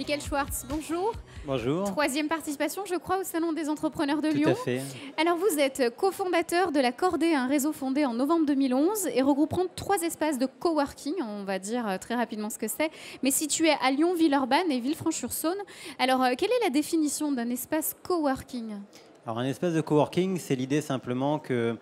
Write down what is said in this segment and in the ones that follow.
Michael Schwartz, bonjour. Bonjour. Troisième participation, je crois, au Salon des entrepreneurs de Tout Lyon. à fait. Alors, vous êtes cofondateur de la Cordée, un réseau fondé en novembre 2011 et regroupant 3 espaces de coworking. On va dire très rapidement ce que c'est, mais situé à Lyon, Villeurbanne et Villefranche-sur-Saône. Alors, quelle est la définition d'un espace coworking ? Alors, un espace de coworking, c'est l'idée simplement que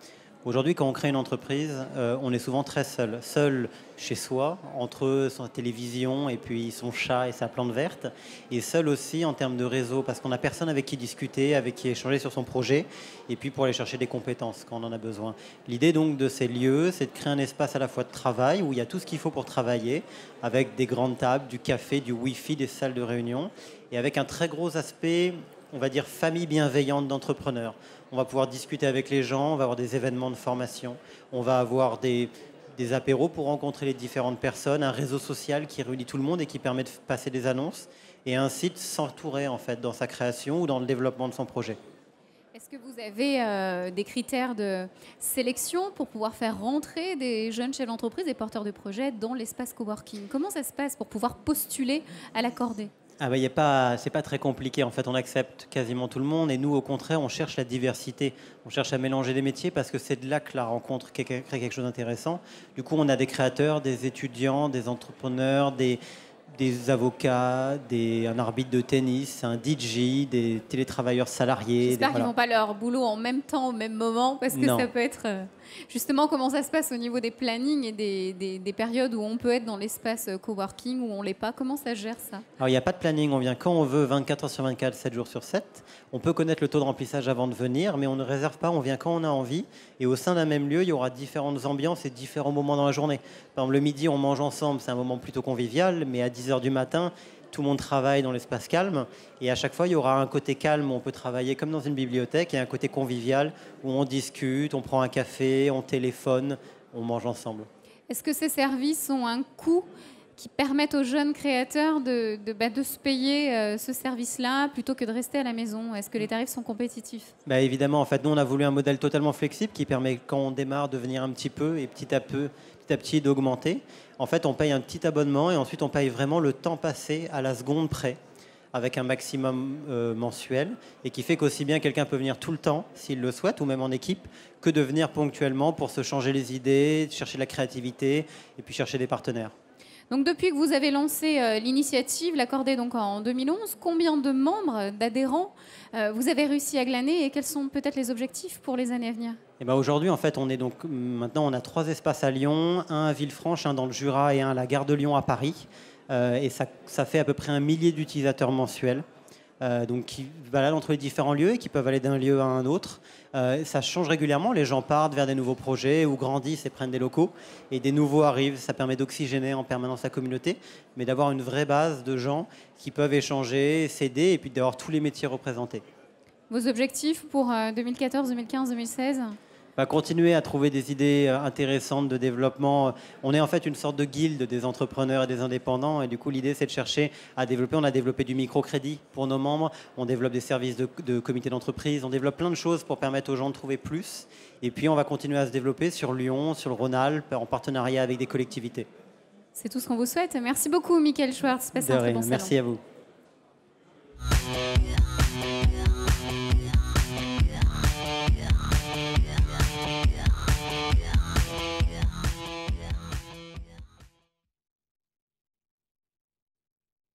aujourd'hui, quand on crée une entreprise, on est souvent très seul. Seul chez soi, entre sa télévision et puis son chat et sa plante verte. Et seul aussi en termes de réseau, parce qu'on n'a personne avec qui discuter, avec qui échanger sur son projet. Et puis pour aller chercher des compétences quand on en a besoin. L'idée donc de ces lieux, c'est de créer un espace à la fois de travail, où il y a tout ce qu'il faut pour travailler, avec des grandes tables, du café, du wifi, des salles de réunion. Et avec un très gros aspect, on va dire, famille bienveillante d'entrepreneurs. On va pouvoir discuter avec les gens, on va avoir des événements de formation, on va avoir des apéros pour rencontrer les différentes personnes, un réseau social qui réunit tout le monde et qui permet de passer des annonces, et un site s'entourer en fait dans sa création ou dans le développement de son projet. Est-ce que vous avez des critères de sélection pour pouvoir faire rentrer des jeunes chefs d'entreprise, des porteurs de projets dans l'espace coworking ? Comment ça se passe pour pouvoir postuler à la Cordée ? C'est pas très compliqué. En fait, on accepte quasiment tout le monde. Et nous, au contraire, on cherche la diversité. On cherche à mélanger des métiers parce que c'est de là que la rencontre crée quelque chose d'intéressant. Du coup, on a des créateurs, des étudiants, des entrepreneurs, des avocats, un arbitre de tennis, un DJ, des télétravailleurs salariés. J'espère qu'ils ne font pas leur boulot en même temps, au même moment, parce que ça peut être... Justement, comment ça se passe au niveau des plannings et des périodes où on peut être dans l'espace coworking, où on ne l'est pas ? Comment ça gère ça ? Alors, il n'y a pas de planning, on vient quand on veut, 24 heures sur 24, 7 jours sur 7. On peut connaître le taux de remplissage avant de venir, mais on ne réserve pas, on vient quand on a envie. Et au sein d'un même lieu, il y aura différentes ambiances et différents moments dans la journée. Par exemple, le midi, on mange ensemble, c'est un moment plutôt convivial, mais à 10 heures du matin, tout le monde travaille dans l'espace calme. Et à chaque fois, il y aura un côté calme où on peut travailler comme dans une bibliothèque et un côté convivial où on discute, on prend un café, on téléphone, on mange ensemble. Est-ce que ces services ont un coût qui permettent aux jeunes créateurs de se payer ce service-là plutôt que de rester à la maison ? Est-ce que les tarifs sont compétitifs ? Évidemment, en fait, nous, on a voulu un modèle totalement flexible qui permet, quand on démarre, de venir un petit peu et petit à petit d'augmenter. En fait, on paye un petit abonnement et ensuite, on paye vraiment le temps passé à la seconde près, avec un maximum mensuel, et qui fait qu'aussi bien quelqu'un peut venir tout le temps, s'il le souhaite, ou même en équipe, que de venir ponctuellement pour se changer les idées, chercher de la créativité et puis chercher des partenaires. Donc depuis que vous avez lancé l'initiative, la Cordée donc en 2011, combien de membres, d'adhérents vous avez réussi à glaner et quels sont peut-être les objectifs pour les années à venir ? Aujourd'hui, en fait, maintenant on a 3 espaces à Lyon, un à Villefranche, un dans le Jura et un à la gare de Lyon à Paris. Et ça fait à peu près 1 millier d'utilisateurs mensuels. Donc qui baladent entre les différents lieux et qui peuvent aller d'un lieu à un autre. Ça change régulièrement, les gens partent vers des nouveaux projets ou grandissent et prennent des locaux et des nouveaux arrivent. Ça permet d'oxygéner en permanence la communauté, mais d'avoir une vraie base de gens qui peuvent échanger, s'aider et puis d'avoir tous les métiers représentés. Vos objectifs pour 2014, 2015, 2016 ? Continuer à trouver des idées intéressantes de développement. On est en fait une sorte de guilde des entrepreneurs et des indépendants et du coup l'idée c'est de chercher à développer. On a développé du microcrédit pour nos membres, on développe des services de comité d'entreprise, on développe plein de choses pour permettre aux gens de trouver plus et puis on va continuer à se développer sur Lyon, sur le Rhône-Alpes en partenariat avec des collectivités. C'est tout ce qu'on vous souhaite. Merci beaucoup Michael Schwartz, passez un très bon salon. Merci à vous.